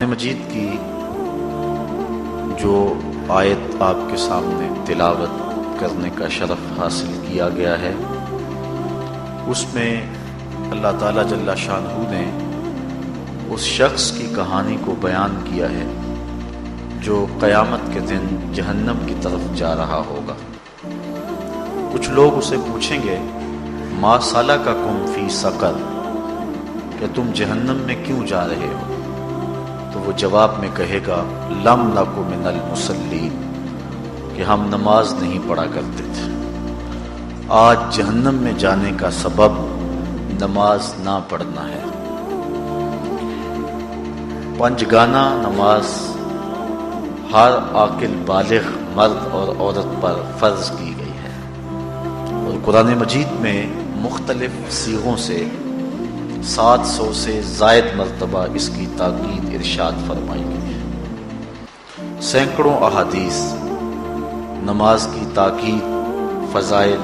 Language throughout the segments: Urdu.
مجید کی جو آیت آپ کے سامنے تلاوت کرنے کا شرف حاصل کیا گیا ہے، اس میں اللہ تعالیٰ جل شانہ نے اس شخص کی کہانی کو بیان کیا ہے جو قیامت کے دن جہنم کی طرف جا رہا ہوگا۔ کچھ لوگ اسے پوچھیں گے ما سلککم فی سقر، کہ تم جہنم میں کیوں جا رہے ہو؟ تو وہ جواب میں کہے گا لم نک من المصلین، کہ ہم نماز نہیں پڑھا کرتے تھے۔ آج جہنم میں جانے کا سبب نماز نہ پڑھنا ہے۔ پنجگانہ نماز ہر عاقل بالغ مرد اور عورت پر فرض کی گئی ہے، اور قرآن مجید میں مختلف صیغوں سے 700 سے زائد مرتبہ اس کی تاکید ارشاد فرمائی گئی ہے۔ سینکڑوں احادیث نماز کی تاکید، فضائل،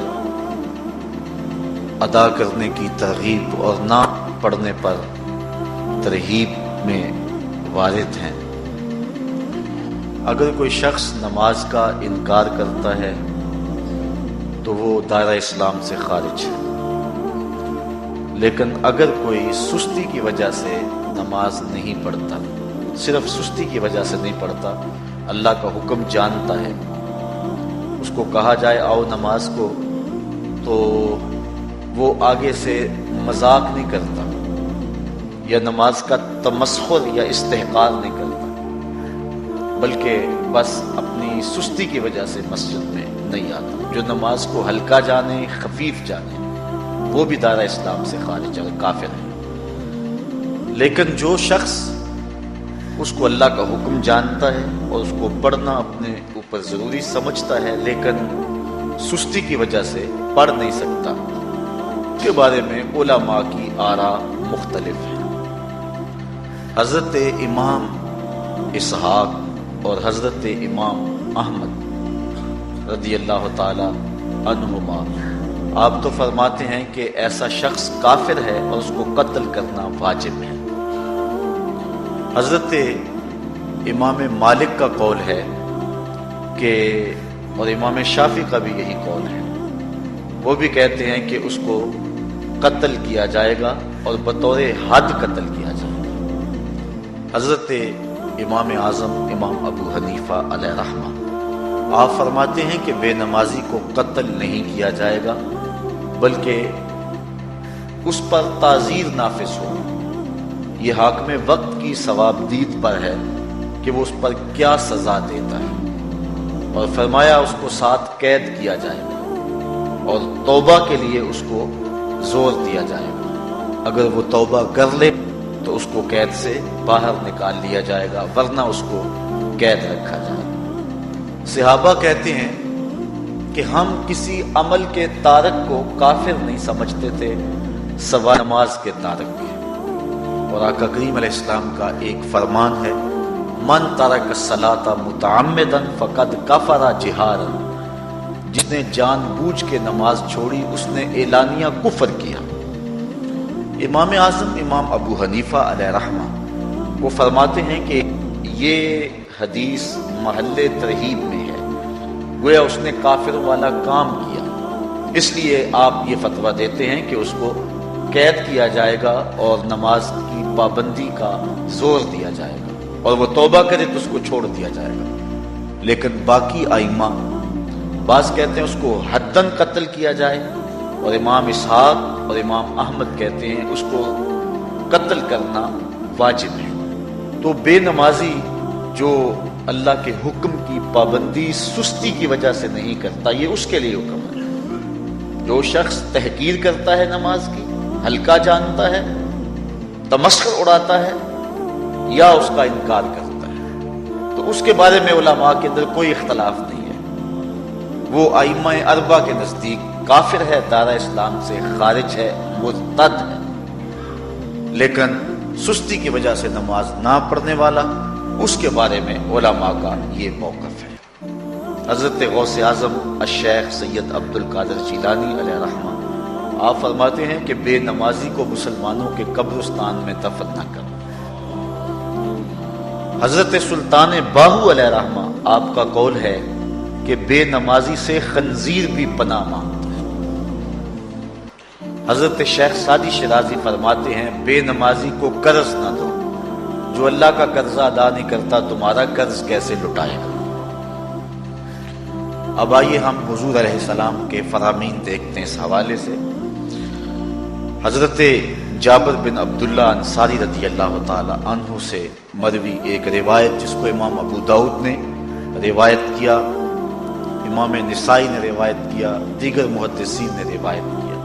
ادا کرنے کی ترغیب اور نہ پڑھنے پر ترہیب میں وارد ہیں۔ اگر کوئی شخص نماز کا انکار کرتا ہے تو وہ دائرہ اسلام سے خارج ہے، لیکن اگر کوئی سستی کی وجہ سے نماز نہیں پڑھتا، صرف سستی کی وجہ سے نہیں پڑھتا، اللہ کا حکم جانتا ہے، اس کو کہا جائے آؤ نماز کو، تو وہ آگے سے مذاق نہیں کرتا یا نماز کا تمسخر یا استحقار نہیں کرتا، بلکہ بس اپنی سستی کی وجہ سے مسجد میں نہیں آتا۔ جو نماز کو ہلکا جانے، خفیف جانے، وہ بھی دائرہ اسلام سے خارج ہے، کافر ہے۔ لیکن جو شخص اس کو اللہ کا حکم جانتا ہے اور اس کو پڑھنا اپنے اوپر ضروری سمجھتا ہے لیکن سستی کی وجہ سے پڑھ نہیں سکتا، اس کے بارے میں علماء کی آراء مختلف ہیں۔ حضرت امام اسحاق اور حضرت امام احمد رضی اللہ تعالی عنہما آپ تو فرماتے ہیں کہ ایسا شخص کافر ہے اور اس کو قتل کرنا واجب ہے۔ حضرت امام مالک کا قول ہے کہ، اور امام شافعی کا بھی یہی قول ہے، وہ بھی کہتے ہیں کہ اس کو قتل کیا جائے گا اور بطور حد قتل کیا جائے گا۔ حضرت امام اعظم امام ابو حنیفہ علیہ رحمہ آپ فرماتے ہیں کہ بے نمازی کو قتل نہیں کیا جائے گا، بلکہ اس پر تعزیر نافذ ہو۔ یہ حاکم وقت کی ثوابدید پر ہے کہ وہ اس پر کیا سزا دیتا ہے، اور فرمایا اس کو 7 قید کیا جائے گا اور توبہ کے لیے اس کو زور دیا جائے گا۔ اگر وہ توبہ کر لے تو اس کو قید سے باہر نکال لیا جائے گا، ورنہ اس کو قید رکھا جائے گا۔ صحابہ کہتے ہیں کہ ہم کسی عمل کے تارک کو کافر نہیں سمجھتے تھے سوائے نماز کے تارک کے، اور آقا کریم علیہ السلام کا ایک فرمان ہے من ترک الصلاۃ متعمدا فقد کفر جہارا، جس نے جان بوجھ کے نماز چھوڑی اس نے اعلانیہ کفر کیا۔ امام اعظم امام ابو حنیفہ علیہ رحمہ وہ فرماتے ہیں کہ یہ حدیث محل ترہیب میں ہے، گویا اس نے کافر والا کام کیا، اس لیے آپ یہ فتویٰ دیتے ہیں کہ اس کو قید کیا جائے گا اور نماز کی پابندی کا زور دیا جائے گا، اور وہ توبہ کرے تو اس کو چھوڑ دیا جائے گا۔ لیکن باقی ائمہ بعض کہتے ہیں اس کو حداً قتل کیا جائے، اور امام اسحاق اور امام احمد کہتے ہیں اس کو قتل کرنا واجب ہے۔ تو بے نمازی جو اللہ کے حکم کی پابندی سستی کی وجہ سے نہیں کرتا، یہ اس کے لیے حکم ہے۔ جو شخص تحقیر کرتا ہے نماز کی، ہلکا جانتا ہے، تمسخر اڑاتا ہے یا اس کا انکار کرتا ہے، تو اس کے بارے میں علماء کے اندر کوئی اختلاف نہیں ہے۔ وہ ائمہ اربعہ کے نزدیک کافر ہے، دائرہ اسلام سے خارج ہے، مرتد ہے، لیکن سستی کی وجہ سے نماز نہ پڑھنے والا، اس کے بارے میں علماء کا یہ موقف ہے۔ حضرت غوث اعظم الشیخ سید عبد القادر جیلانی علیہ رحمہ آپ فرماتے ہیں کہ بے نمازی کو مسلمانوں کے قبرستان میں دفن نہ کرو۔ حضرت سلطان باہو علیہ رحمہ آپ کا قول ہے کہ بے نمازی سے خنزیر بھی پناہ مانگتا ہے۔ حضرت شیخ سعدی شیرازی فرماتے ہیں بے نمازی کو قرض نہ دو، جو اللہ کا قرض ادا نہیں کرتا تمہارا قرض کیسے لٹائے گا۔ اب آئیے ہم حضور علیہ السلام کے فرامین دیکھتے ہیں اس حوالے سے۔ حضرت جابر بن عبداللہ انصاری رضی اللہ تعالی عنہ سے مروی ایک روایت جس کو امام ابو داؤد نے روایت کیا، امام نسائی نے روایت کیا، دیگر محدثین نے روایت کیا۔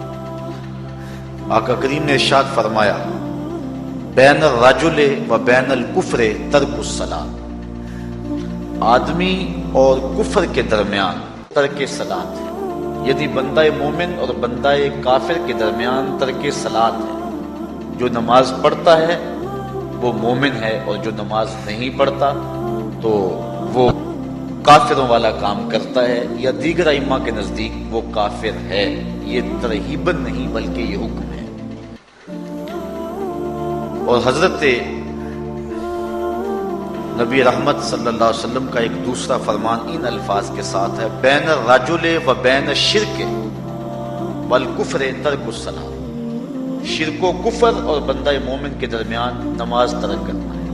آقا کریم نے ارشاد فرمایا بین الرجل و بین الکفر ترک الصلاۃ، آدمی اور کفر کے درمیان ترک صلاۃ ہے، یعنی بندہ مومن اور بندہ کافر کے درمیان ترک صلاۃ ہے۔ جو نماز پڑھتا ہے وہ مومن ہے، اور جو نماز نہیں پڑھتا تو وہ کافروں والا کام کرتا ہے، یا دیگر ائمہ کے نزدیک وہ کافر ہے۔ یہ ترہیباً نہیں بلکہ یہ حکم ہے۔ اور حضرت نبی رحمت صلی اللہ علیہ وسلم کا ایک دوسرا فرمان ان الفاظ کے ساتھ ہے بین الرجل و بین الشرک والکفر ترک الصلاۃ، شرک و کفر اور بندہ مومن کے درمیان نماز ترک کرنا ہے۔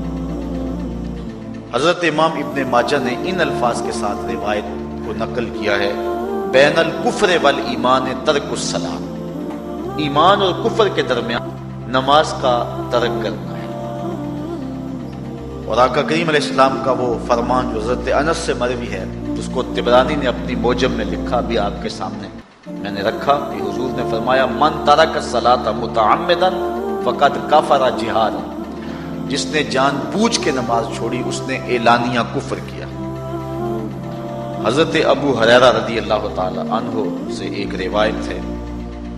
حضرت امام ابن ماجہ نے ان الفاظ کے ساتھ روایت کو نقل کیا ہے بین الکفر والایمان ترک الصلاۃ، ایمان اور کفر کے درمیان نماز کا ترک کرنا ہے۔ اور آقا کریم علیہ السلام کا وہ فرمان جو حضرت انس سے مروی ہے، اس کو طبرانی نے اپنی موجم میں لکھا، بھی آپ کے سامنے میں نے رکھا کہ حضور نے فرمایا من ترک الصلاۃ متعمدا فقد کفر جہارا، جس نے جان بوجھ کے نماز چھوڑی اس نے اعلانیہ کفر کیا۔ حضرت ابو ہریرہ رضی اللہ تعالی عنہ سے ایک روایت ہے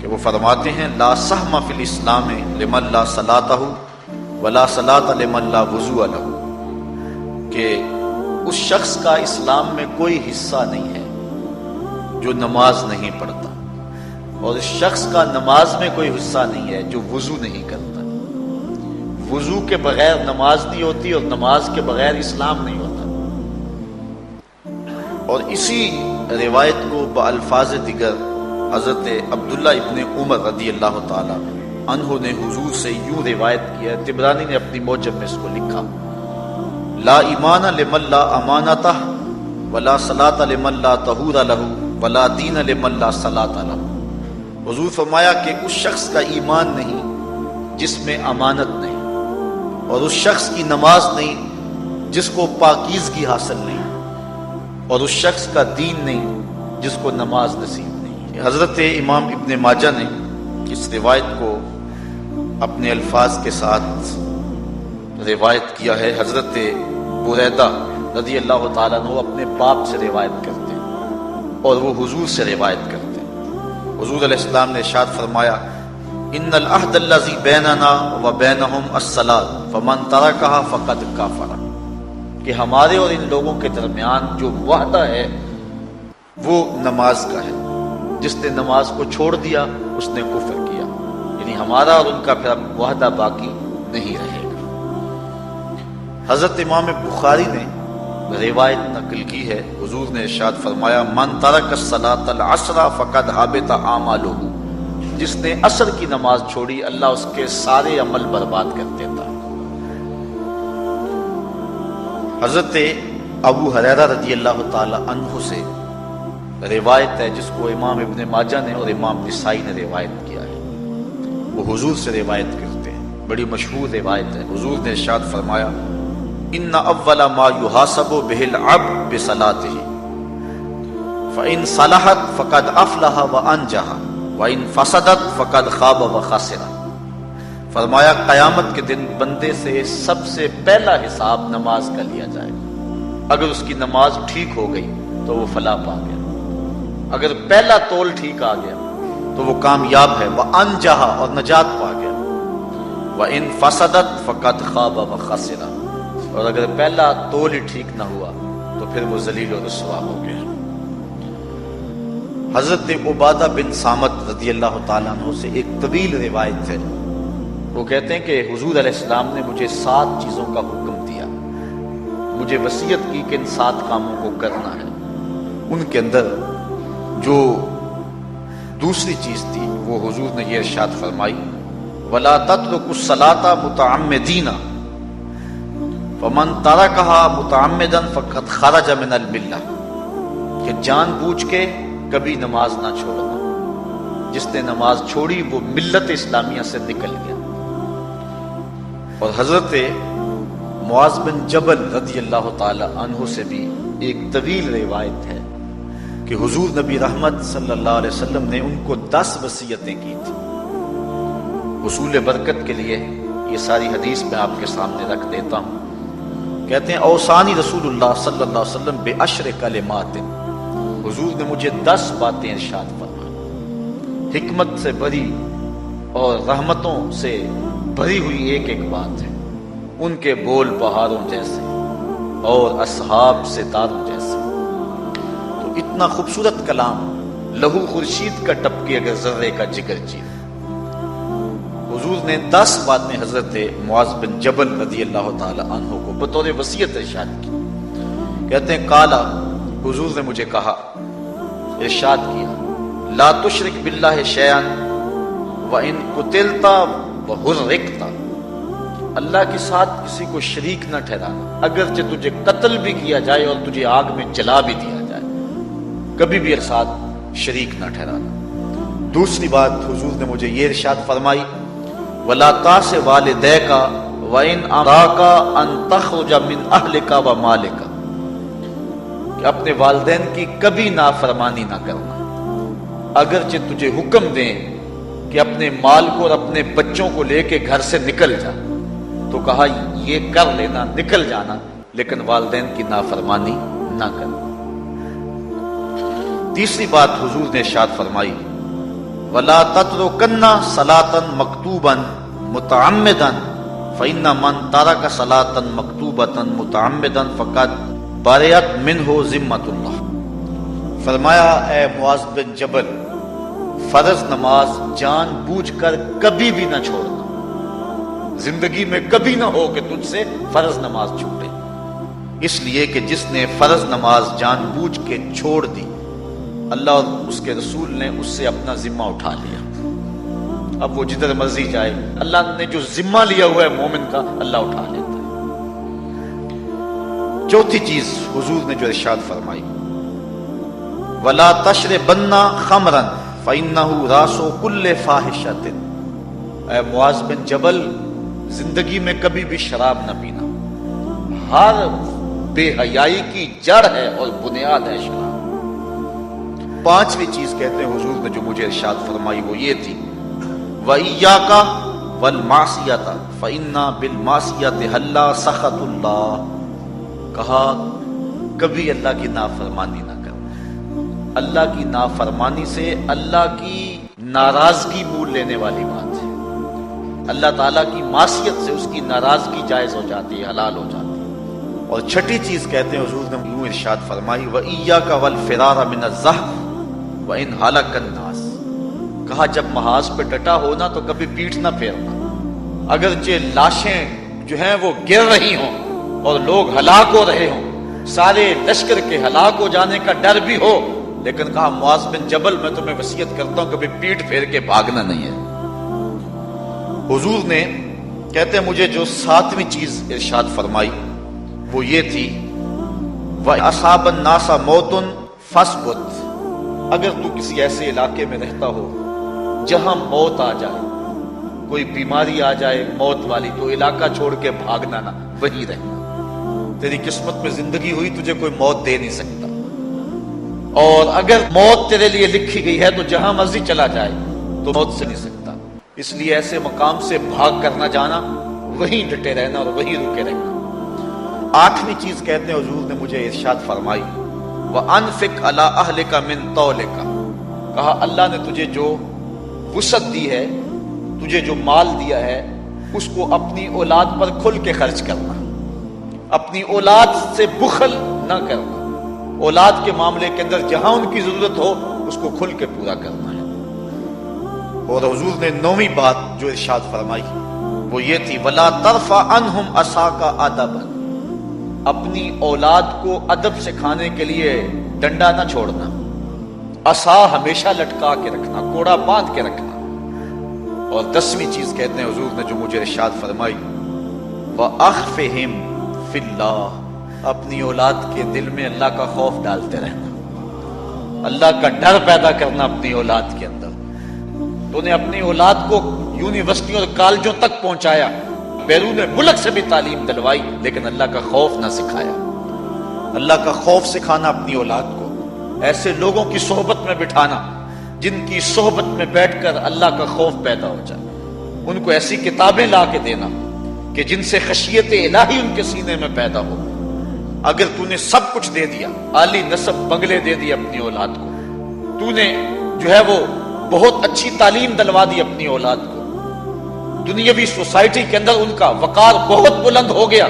کہ وہ فرماتے ہیں لا سہم فی الاسلام لمن لا صلاۃ ولا صلاۃ لمن لا وضوء لہ، کہ اس شخص کا اسلام میں کوئی حصہ نہیں ہے جو نماز نہیں پڑھتا، اور اس شخص کا نماز میں کوئی حصہ نہیں ہے جو وضو نہیں کرتا۔ وضو کے بغیر نماز نہیں ہوتی، اور نماز کے بغیر اسلام نہیں ہوتا۔ اور اسی روایت کو بالفاظ دیگر حضرت عبداللہ ابن عمر رضی اللہ تعالی عنہ نے حضور سے یوں روایت کیا ہے، طبرانی نے اپنی موجم میں اس کو لکھا لا ایمان لمن لا امانتہ ولا صلاۃ لمن لا طہور لہ ولا دین لمن لا صلاۃ لہ۔ حضور فرمایا کہ اس شخص کا ایمان نہیں جس میں امانت نہیں، اور اس شخص کی نماز نہیں جس کو پاکیزگی حاصل نہیں، اور اس شخص کا دین نہیں جس کو نماز نصیب نہیں۔ حضرت امام ابن ماجہ نے اس روایت کو اپنے الفاظ کے ساتھ روایت کیا ہے۔ حضرت بریدہ رضی اللہ تعالیٰ عنہ اپنے باپ سے روایت کرتے ہیں اور وہ حضور سے روایت کرتے ہیں۔ حضور علیہ السلام نے ارشاد فرمایا ان العہد الذی بیننا و بینہم الصلاۃ فمن ترکھا فقد کفر، کہ ہمارے اور ان لوگوں کے درمیان جو وعدہ ہے وہ نماز کا ہے، جس نے نماز کو چھوڑ دیا اس نے کفر کیا، یعنی ہمارا اور ان کا پھر اب وعدہ باقی نہیں رہے گا۔ حضرت امام بخاری نے روایت نقل کی ہے، حضور نے ارشاد فرمایا من ترک الصلاۃ العصر فقد حبط اعمالہ، جس نے عصر کی نماز چھوڑی اللہ اس کے سارے عمل برباد کر دیتا۔ حضرت ابو ہریرہ رضی اللہ تعالی عنہ سے روایت ہے جس کو امام ابن ماجہ نے اور امام نسائی نے روایت کیا ہے، وہ حضور سے روایت کرتے ہیں، بڑی مشہور روایت ہے۔ حضور نے ارشاد فرمایا ان اول ما یحاسب به العبد بصلاته فان صلحت فقد افلح وانجح وان فسدت فقد خاب وخسر۔ فرمایا قیامت کے دن بندے سے سب سے پہلا حساب نماز کا لیا جائے گا، اگر اس کی نماز ٹھیک ہو گئی تو وہ فلاح پا گیا، اگر پہلا تول ٹھیک آ گیا تو وہ کامیاب ہے، وانجح اور نجات پا گیا، وان فسدت فقد خاب وخسر، اور اگر پہلا تول ہی ٹھیک نہ ہوا تو پھر وہ ذلیل و رسوا ہو گیا۔ حضرت عبادہ بن صامت رضی اللہ تعالیٰ عنہ سے ایک طویل روایت ہے، وہ کہتے ہیں کہ حضور علیہ السلام نے مجھے 7 چیزوں کا حکم دیا مجھے وصیت کی کہ ان 7 کاموں کو کرنا ہے۔ ان کے اندر جو دوسری چیز تھی وہ حضور نے یہ ارشاد فرمائی وَلَا تَتْرُكُوا الصَّلَاةَ مُتَعَمِّدِينَ فَمَنْ تَرَكَهَا مُتَعَمِّدًا فَقَدْ خَرَجَ مِنَ الْمِلَّةِ، کہ جان بوجھ کے کبھی نماز نہ چھوڑنا، جس نے نماز چھوڑی وہ ملت اسلامیہ سے نکل گیا۔ اور حضرت معاذ بن جبل رضی اللہ تعالی عنہ سے بھی ایک طویل روایت ہے کہ حضور نبی رحمت صلی اللہ علیہ وسلم نے ان کو 10 وصیتیں کی تھی۔ حصول برکت کے لیے یہ ساری حدیث میں آپ کے سامنے رکھ دیتا ہوں۔ کہتے ہیں اوصانی رسول اللہ صلی اللہ علیہ وسلم بعشر کلمات، حضور نے مجھے 10 باتیں ارشاد فرمائیں، حکمت سے بھری اور رحمتوں سے بھری ہوئی ایک ایک بات ہے، ان کے بول پہاڑوں جیسے اور اصحاب ستاروں جیسے۔ تو اتنا خوبصورت کلام، لہو خورشید کا ٹپکے اگر ذرے کا جگر چیز، حضور نے 10 باتیں حضرت معاذ بن جبل رضی اللہ تعالی عنہ کو بطور وصیت ارشاد کی۔ کہتے ہیں کالا، حضور نے مجھے کہا، ارشاد کیا، لا تشرک باللہ شیئا وان قتلت وحرقت، اللہ کے ساتھ کسی کو شریک نہ ٹھہرانا، اگرچہ تجھے قتل بھی کیا جائے اور تجھے آگ میں جلا بھی دیا جائے، کبھی بھی ساتھ شریک نہ ٹھہرانا۔ دوسری بات حضور نے مجھے یہ ارشاد فرمائی وَلَا تَعْصِ وَالِدَيْكَ وَإِنْ أَمَرَاكَ أَنْ تَخْرُجَ مِنْ أَهْلِكَ وَمَالِكَ، کہ اپنے والدین کی کبھی نافرمانی نہ کرنا، اگرچہ تجھے حکم دیں کہ اپنے مال کو اور اپنے بچوں کو لے کے گھر سے نکل جا، تو کہا یہ کر لینا، نکل جانا، لیکن والدین کی نافرمانی نہ کرنا۔ تیسری بات حضور نے ارشاد فرمائی وَلَا تَتْرُكَنَّ صَلَاةً مَكْتُوبًا مُتَعَمِّدًا فَإِنَّ مَنْ تَرَكَ صَلَاةً مَكْتُوبَةً مُتَعَمِّدًا فَقَدْ بَرِئَتْ مِنْهُ ذِمَّةُ اللَّهِ۔ فرمایا اے معاذ بن جبل، فرض نماز جان بوجھ کر کبھی بھی نہ چھوڑنا، زندگی میں کبھی نہ ہو کہ تجھ سے فرض نماز چھوٹے، اس لیے کہ جس نے فرض نماز جان بوجھ کے چھوڑ دی، اللہ اور اس کے رسول نے اس سے اپنا ذمہ اٹھا لیا، اب وہ جدھر مرضی جائے، اللہ نے جو ذمہ لیا ہوا ہے مومن کا، اللہ اٹھا لیتا ہے۔ چوتھی چیز حضور نے جو ارشاد فرمائی وَلَا تَشْرِبَنَّ خَمْرًا فَإِنَّهُ رَأْسُ كُلِّ فَاحِشَةٍ، اے معاذ بن جبل، زندگی میں کبھی بھی شراب نہ پینا، ہر بے حیائی کی جڑ ہے اور بنیاد ہے شراب۔ پانچویں چیز کہتے ہیں حضور نے جو مجھے ارشاد فرمائی وہ یہ تھی وَإِيَّاكَ وَالْمَعْصِيَةَ فَإِنَّ بِالْمَعْصِيَةِ حَلَّ سَخَطُ اللَّهِ، کہا کبھی اللہ کی نافرمانی نہ کرنا، اللہ کی نافرمانی سے اللہ کی ناراضگی مول لینے والی بات ہے، اللہ تعالیٰ کی معصیت سے اس کی ناراضگی جائز ہو جاتی ہے، حلال ہو جاتی ہے۔ اور چھٹی چیز کہتے ہیں حضور نے یوں ارشاد فرمائی وَإِيَّاكَ وَالْفِرَارَ مِنَ الزَّحْفِ وَإِنْ هَلَكَ النَّاسِ، کہا جب محاذ پہ ڈٹا ہونا تو کبھی پیٹھ نہ پھیرنا، اگرچہ لاشیں جو ہیں وہ گر رہی ہوں اور لوگ ہلاک ہو رہے ہوں، سارے لشکر کے ہلاک ہو جانے کا ڈر بھی ہو، لیکن کہا معاذ بن جبل میں تمہیں وصیت کرتا ہوں کبھی پیٹھ پھیر کے بھاگنا نہیں ہے۔ حضور نے کہتے ہیں مجھے جو 7ویں چیز ارشاد فرمائی وہ یہ تھی وَأَصَابَ النَّاسَ مَوْتٌ فَاصْبُتْ، اگر تو کسی ایسے علاقے میں رہتا ہو جہاں موت آ جائے، کوئی بیماری آ جائے موت والی، تو علاقہ چھوڑ کے بھاگنا نہ، وہیں رہنا، تیری قسمت میں زندگی ہوئی تجھے کوئی موت دے نہیں سکتا، اور اگر موت تیرے لیے لکھی گئی ہے تو جہاں مرضی چلا جائے تو موت سے نہیں سکتا، اس لیے ایسے مقام سے بھاگ کر نہ جانا، وہیں ڈٹے رہنا اور وہیں رکے رہنا۔ 8ویں چیز کہتے ہیں حضور نے مجھے ارشاد فرمائی وَأَنفِقْ عَلَىٰ أَهْلِكَ مِن طَوْلِكَ، کہا اللہ نے تجھے جو وسعت دی ہے، تجھے جو مال دیا ہے، اس کو اپنی اولاد پر کھل کے خرچ کرنا، اپنی اولاد سے بخل نہ کرنا، اولاد کے معاملے کے اندر جہاں ان کی ضرورت ہو اس کو کھل کے پورا کرنا ہے۔ اور حضور نے 9ویں بات جو ارشاد فرمائی وہ یہ تھی وَلَا تَرْفَعْ عَنْهُمْ عَصَاكَ أَدَبًا، اپنی اولاد کو ادب سکھانے کے لیے ڈنڈا نہ چھوڑنا، عصا ہمیشہ لٹکا کے رکھنا، کوڑا باندھ کے رکھنا۔ اور 10ویں چیز کہتے ہیں حضور نے جو مجھے ارشاد فرمائی، وَأَخْفِهِمْ فِي اللَّهِ، اپنی اولاد کے دل میں اللہ کا خوف ڈالتے رہنا، اللہ کا ڈر پیدا کرنا اپنی اولاد کے اندر۔ تو نے اپنی اولاد کو یونیورسٹیوں اور کالجوں تک پہنچایا، بیرون ملک سے بھی تعلیم دلوائی، لیکن اللہ کا خوف نہ سکھایا۔ اللہ کا خوف سکھانا اپنی اولاد کو، ایسے لوگوں کی صحبت میں بٹھانا جن کی صحبت میں بیٹھ کر اللہ کا خوف پیدا ہو جائے، ان کو ایسی کتابیں لا کے دینا کہ جن سے خشیت الہی ان کے سینے میں پیدا ہو۔ اگر تو نے سب کچھ دے دیا، عالی نسب بنگلے دے دی اپنی اولاد کو، تو نے جو ہے وہ بہت اچھی تعلیم دلوا دی اپنی اولاد کو، دنیاوی سوسائٹی کے اندر ان کا وقار بہت بلند ہو گیا،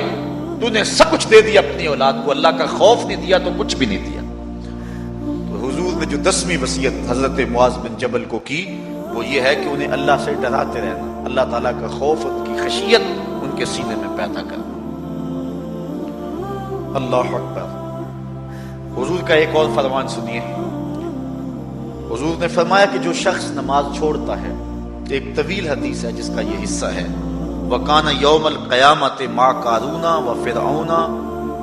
تو نے سب کچھ دے دیا اپنی اولاد کو، اللہ کا خوف نہیں دیا تو کچھ بھی نہیں دیا۔ تو حضور نے جو 10ویں وصیت حضرت معاذ بن جبل کو کی وہ یہ ہے کہ انہیں اللہ سے ڈراتے رہنا، اللہ تعالیٰ کا خوف، ان کی خشیت ان کے سینے میں پیدا کرنا۔ اللہ اکبر۔ حضور کا ایک اور فرمان سنیے، حضور نے فرمایا کہ جو شخص نماز چھوڑتا ہے، ایک طویل حدیث ہے جس کا یہ حصہ ہے، وَكَانَ يَوْمَ الْقِيَامَةِ مَعَ قَارُونَ وَفِرْعَوْنَ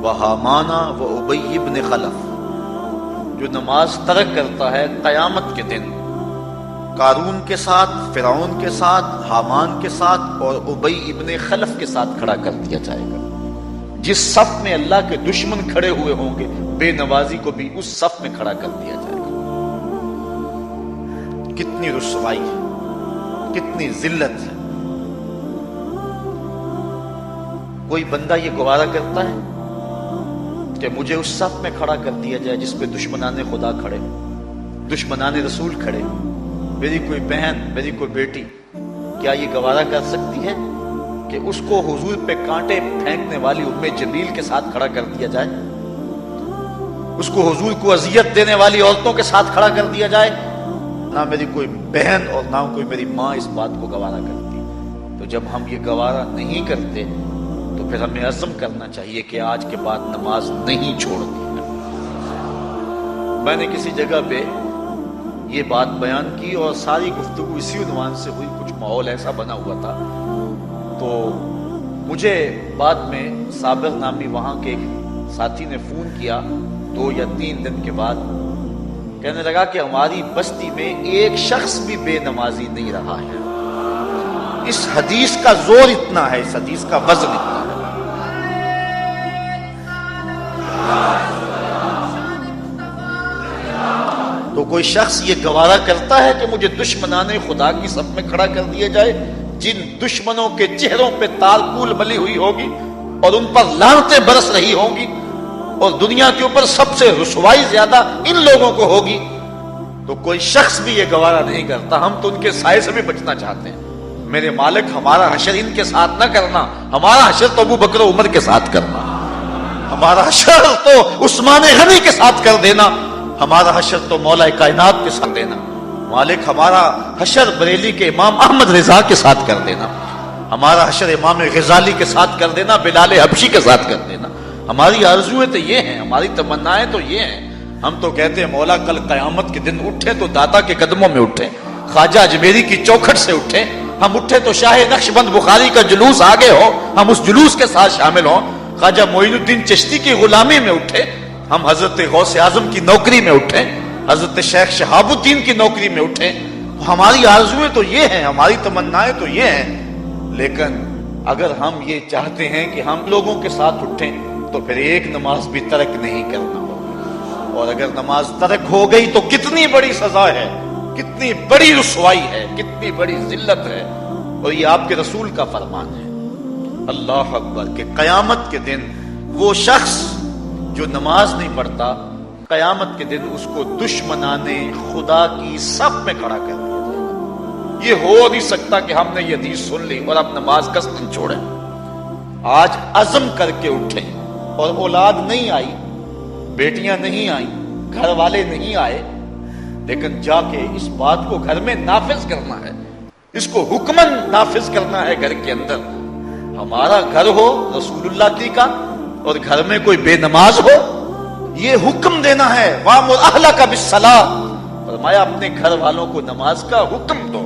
وَحَامَانَ وَأُبَيِّ بْنِ خَلَف، جو نماز ترک کرتا ہے قیامت کے دن قارون کے ساتھ، فرعون کے ساتھ، حامان کے ساتھ اور ابی ابن خلف کے ساتھ کھڑا کر دیا جائے گا۔ جس صف میں اللہ کے دشمن کھڑے ہوئے ہوں گے، بے نوازی کو بھی اس صف میں کھڑا کر دیا جائے گا۔ کتنی رسوائی ہے، کتنی ذلت ہے۔ کوئی بندہ یہ گوارا کرتا ہے کہ مجھے اس صف میں کھڑا کر دیا جائے جس پہ دشمنان خدا کھڑے، دشمنان رسول کھڑے، میری کوئی بہن، میری کوئی بیٹی کیا یہ گوارا کر سکتی ہے کہ اس کو حضور پہ کانٹے پھینکنے والی ام جمیل کے ساتھ کھڑا کر دیا جائے، اس کو حضور کو اذیت دینے والی عورتوں کے ساتھ کھڑا کر دیا جائے؟ نہ میری کوئی بہن اور نہ کوئی میری ماں اس بات کو گوارا کرتی۔ تو جب ہم یہ گوارا نہیں کرتے تو پھر ہمیں عزم کرنا چاہیے کہ آج کے بعد نماز نہیں چھوڑنی ہے۔ میں نے کسی جگہ پہ یہ بات بیان کی اور ساری گفتگو اسی عنوان سے ہوئی، کچھ ماحول ایسا بنا ہوا تھا، تو مجھے بعد میں صابر نامی وہاں کے ایک ساتھی نے فون کیا 2 یا 3 دن کے بعد، کہنے لگا کہ ہماری بستی میں ایک شخص بھی بے نمازی نہیں رہا ہے۔ اس حدیث کا زور اتنا ہے، اس حدیث کا وزن اتنا ہے۔ تو کوئی شخص یہ گوارا کرتا ہے کہ مجھے دشمنان خدا کی صف میں کھڑا کر دیا جائے، جن دشمنوں کے چہروں پہ تالکول ملی ہوئی ہوگی اور ان پر لعنتیں برس رہی ہوں گی، اور دنیا کے اوپر سب سے رسوائی زیادہ ان لوگوں کو ہوگی، تو کوئی شخص بھی یہ گوارا نہیں کرتا۔ ہم تو ان کے سائے سے بھی بچنا چاہتے ہیں۔ میرے مالک، ہمارا حشر ان کے ساتھ نہ کرنا، ہمارا حشر تو ابو بکر و عمر کے ساتھ کرنا، ہمارا حشر تو عثمان غنی کے ساتھ کر دینا، ہمارا حشر تو مولا کائنات کے ساتھ دینا۔ مالک، ہمارا حشر بریلی کے امام احمد رضا کے ساتھ کر دینا، ہمارا حشر امام غزالی کے ساتھ کر دینا، بلال حبشی کے ساتھ کر دینا۔ ہماری آرزویں تو یہ ہیں، ہماری تمنائیں تو یہ ہیں۔ ہم تو کہتے ہیں مولا کل قیامت کے دن اٹھے تو داتا کے قدموں میں اٹھے، خواجہ اجمیری کی چوکھٹ سے اٹھے، ہم اٹھے تو شاہ نقشبند بخاری کا جلوس آگے ہو، ہم اس جلوس کے ساتھ شامل ہوں، خواجہ معین الدین چشتی کی غلامی میں اٹھے، ہم حضرت غوث اعظم کی نوکری میں اٹھے، حضرت شیخ شہاب الدین کی نوکری میں اٹھے۔ ہماری آرزویں تو یہ ہیں، ہماری تمنائیں تو یہ ہیں، لیکن اگر ہم یہ چاہتے ہیں کہ ہم لوگوں کے ساتھ اٹھیں تو پھر ایک نماز بھی ترک نہیں کرنا ہوگا، اور اگر نماز ترک ہو گئی تو کتنی بڑی سزا ہے، کتنی بڑی رسوائی ہے، کتنی بڑی ذلت ہے۔ اور یہ آپ کے رسول کا فرمان ہے، اللہ اکبر، کہ قیامت کے دن وہ شخص جو نماز نہیں پڑھتا، قیامت کے دن اس کو دشمنان خدا کی صف میں کھڑا کر دیا جائے گا۔ یہ ہو نہیں سکتا کہ ہم نے یہ حدیث سن لی اور اب نماز قصدن چھوڑیں۔ آج عزم کر کے اٹھیں، اور اولاد نہیں آئی، بیٹیاں نہیں آئیں، گھر والے نہیں آئے، لیکن جا کے اس بات کو گھر میں نافذ کرنا ہے، اس کو حکمن نافذ کرنا ہے گھر کے اندر۔ ہمارا گھر ہو رسول اللہ کی کا، اور گھر میں کوئی بے نماز ہو، یہ حکم دینا ہے وَأْمُرْ أَهْلَكَ بِالصَّلَاةِ، فرمایا اپنے گھر والوں کو نماز کا حکم دو۔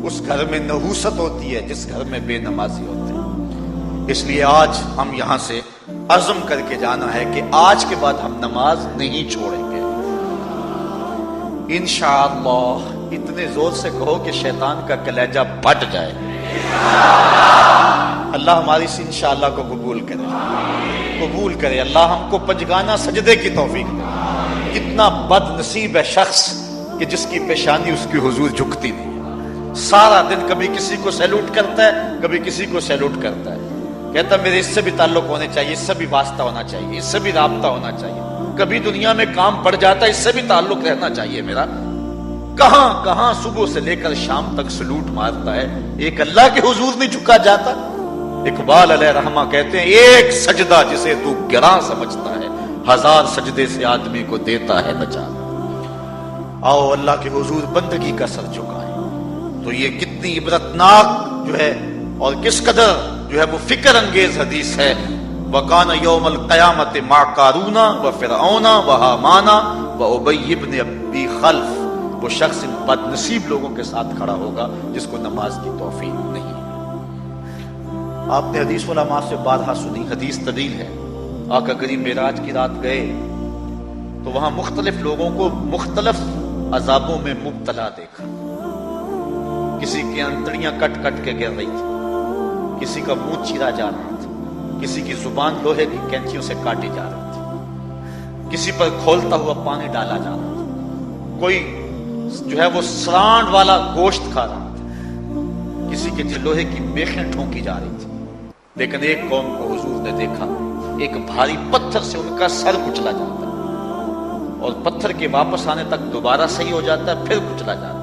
اس گھر میں نحوست ہوتی ہے جس گھر میں بے نمازی ہوتے ہیں۔ اس لیے آج ہم یہاں سے عزم کر کے جانا ہے کہ آج کے بعد ہم نماز نہیں چھوڑیں گے انشاءاللہ۔ اتنے زور سے کہو کہ شیطان کا کلیجہ پھٹ جائے۔ اللہ ہماری اس انشاءاللہ کو قبول کرے۔ اللہ ہم کو پنجگانہ سجدے کی توفیق دے۔ کتنا بد نصیب ہے شخص کہ جس کی پیشانی اس کی حضور جھکتی نہیں، سارا دن کبھی کسی کو سیلوٹ کرتا ہے، کبھی کسی کو سیلوٹ کرتا ہے، کہتا میرے اس سے بھی تعلق ہونے چاہیے، اس سے بھی واسطہ ہونا چاہیے، اس سے بھی رابطہ ہونا چاہیے، کبھی دنیا میں کام پڑ جاتا ہے، اس سے بھی تعلق رہنا چاہیے میرا۔ کہاں کہاں صبح سے لے کر شام تک سلوٹ مارتا ہے، ایک اللہ کے حضور نہیں جھکا جاتا۔ اقبال علیہ رحمہ کہتے ہیں ایک سجدہ جسے تو گراں سمجھتا ہے، ہزار سجدے سے آدمی کو دیتا ہے نجات۔ آؤ اللہ کے حضور بندگی کا سر جھکائیں۔ تو یہ کتنی عبرتناک جو ہے اور کس قدر جو ہے وہ فکر انگیز حدیث ہے۔ وَقَانَ يَوْمَ الْقِيَامَةِ مَعَ قَارُونَ وَفِرْعَوْنَ وَهَامَانَ وَأُبَيِّ بْنِ أَبِي خَلْفَ، وہ شخص ان بد نصیب لوگوں کے ساتھ کھڑا ہوگا جس کو نماز کی توفیق نہیں۔ آپ نے حدیث علماء سے بارہا سنی، حدیث طویل ہے۔ آقا کریم معراج کی رات گئے تو وہاں مختلف لوگوں کو مختلف عذابوں میں مبتلا دیکھا۔ کسی کی انتڑیاں کٹ کٹ کے گر رہی تھی، کسی کا منہ چیرا جا رہا تھا، کسی کی زبان لوہے کی کینچیوں سے کاٹی جا رہی تھی، کسی پر کھولتا ہوا پانی ڈالا جا رہا تھا، کوئی جو ہے وہ سرانڈ والا گوشت کھا رہا تھا، کسی کے لوہے کی میخیں ٹھونکی جا رہی تھی۔ لیکن ایک قوم کو حضور نے دیکھا، ایک بھاری پتھر سے ان کا سر کچلا جاتا ہے اور پتھر کے واپس آنے تک دوبارہ صحیح ہو جاتا ہے، پھر کچلا جاتا ہے۔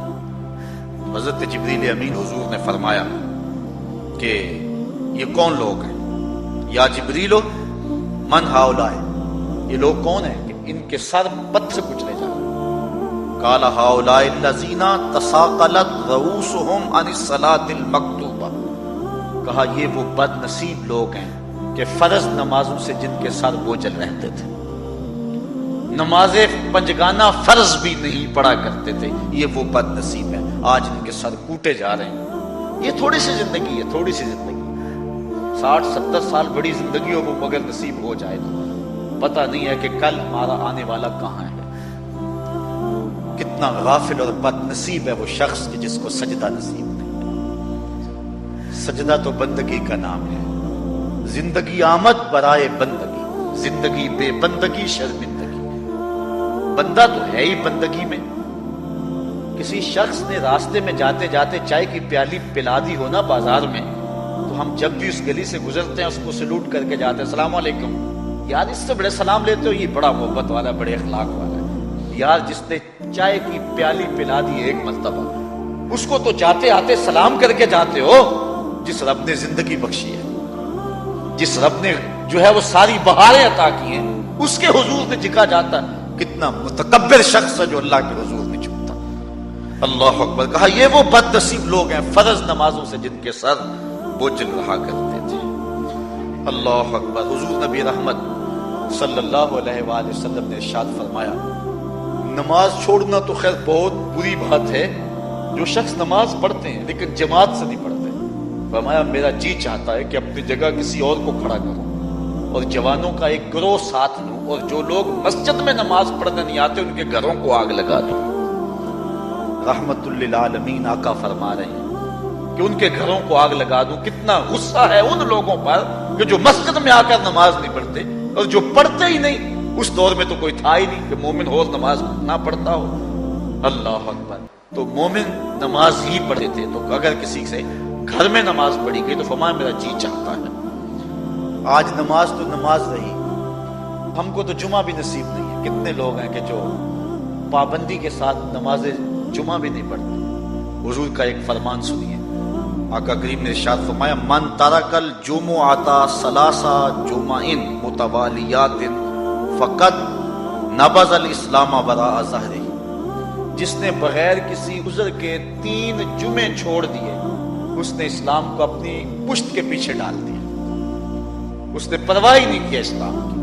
حضرت جبریل امین حضور نے فرمایا کہ یہ کون لوگ ہیں؟ یا جبریلو من ہؤلاء، یہ لوگ کون ہیں کہ ان کے سر پتھر کچلے جا رہے ہیں؟ قال ہؤلاء الذین تثاقلت رؤوسهم عن الصلاۃ المکتوبہ، کہا یہ وہ بد نصیب لوگ ہیں کہ فرض نمازوں سے جن کے سر بوجھل رہتے تھے، نماز پنجگانہ فرض بھی نہیں پڑھا کرتے تھے، یہ وہ بد نصیب ہیں، آج ان کے سر کوٹے جا رہے ہیں۔ یہ تھوڑی سی زندگی ہے، تھوڑی سی زندگی، 60-70 سال بڑی زندگی ہو وہ مگر نصیب ہو جائے تو پتہ نہیں ہے کہ کل ہمارا آنے والا کہاں ہے۔ کتنا غافل اور بد نصیب ہے وہ شخص کہ جس کو سجدہ نصیب نہیں۔ سجدہ تو بندگی کا نام ہے۔ زندگی آمد برائے بندگی، زندگی بے بندگی شرمندگی۔ بندہ تو ہے ہی بندگی میں۔ کسی شخص نے راستے میں جاتے جاتے چائے کی پیالی پلا دی ہو نا بازار میں، تو ہم جب بھی اس گلی سے گزرتے ہیں اس کو سلوٹ کر کے جاتے ہیں، السلام علیکم۔ یار اس سے بڑے سلام لیتے ہو، یہ بڑا محبت والا، بڑے اخلاق والا ہے۔ یار جس نے چائے کی پیالی پلا دی ایک مرتبہ، اس کو تو جاتے آتے سلام کر کے جاتے ہو۔ جس رب نے زندگی بخشی ہے، جس رب نے جو ہے وہ ساری بہاریں عطا کی ہیں، اس کے حضور نے جھکا جاتا ہے۔ کتنا متکبر شخص ہے جو اللہ کے حضور نہیں جھکتا۔ اللہ اکبر۔ کہا یہ وہ بد نصیب لوگ ہیں فرض نمازوں سے جن کے سر بوجھل رہا کرتے تھے۔ اللہ اکبر۔ حضور نبی رحمت صلی اللہ علیہ وآلہ وسلم نے ارشاد فرمایا، نماز چھوڑنا تو خیر بہت بری بات ہے، جو شخص نماز پڑھتے ہیں لیکن جماعت سے نہیں پڑھتے۔ فرمایا میرا جی چاہتا ہے کہ اپنی جگہ کسی اور کو کھڑا کروں اور جوانوں کا ایک گروہ ساتھ لوں، اور جو لوگ مسجد میں نماز پڑھنے نہیں آتے ان کے گھروں کو آگ لگا دوں۔ رحمت للعالمین آقا فرما رہے ہیں کہ ان کے گھروں کو آگ لگا دوں۔ کتنا غصہ ہے ان لوگوں پر کہ جو مسجد میں آ کر نماز نہیں پڑھتے، اور جو پڑھتے ہی نہیں۔ اس دور میں تو کوئی تھا ہی نہیں کہ مومن ہو نماز نہ پڑھتا ہو۔ اللہ اکبر۔ تو مومن نماز ہی پڑھتے تھے، تو اگر کسی سے گھر میں نماز پڑھی گئی تو فرمایا میرا جی چاہتا ہے۔ آج نماز تو نماز رہی، ہم کو تو جمعہ بھی نصیب نہیں ہے۔ کتنے لوگ ہیں کہ جو پابندی کے ساتھ نماز جمعہ بھی نہیں پڑھتے۔ حضور کا ایک فرمان سنیے، آقا کریم نے ارشاد فرمایا من ترک الجمعۃ ثلاث جمع متوالیات فقد نبذ الاسلام وراء ظہرہ، جس نے بغیر کسی عذر کے 3 جمعے چھوڑ دیے، اس نے اسلام کو اپنی پشت کے پیچھے ڈال دیا۔ اس نے پرواہ ہی نہیں کیا اسلام کی۔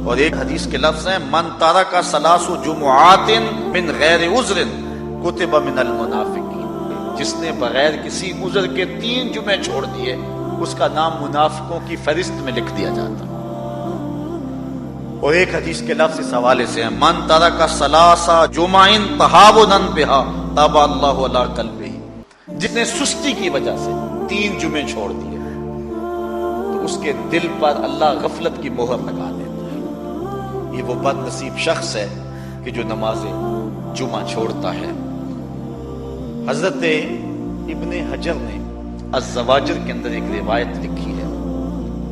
اور ایک حدیث کے لفظ ہیں من ترک ثلاث جمعات من غیر عذر کتب من المنافقین، جس نے بغیر کسی عذر کے 3 جمعے چھوڑ دیے اس کا نام منافقوں کی فہرست میں لکھ دیا جاتا۔ اور ایک حدیث کے لفظ اس حوالے سے ہیں من ترک ثلاث جمع تہاونا بها تاب اللہ علی قلبہ، جس نے سستی کی وجہ سے 3 جمعے چھوڑ دیے تو اس کے دل پر اللہ غفلت کی مہر لگا دیتا ہے۔ یہ وہ بد نصیب شخص ہے کہ جو نماز جمعہ چھوڑتا ہے۔ حضرت ابن حجر نے الزواجر کے اندر ایک روایت لکھی ہے،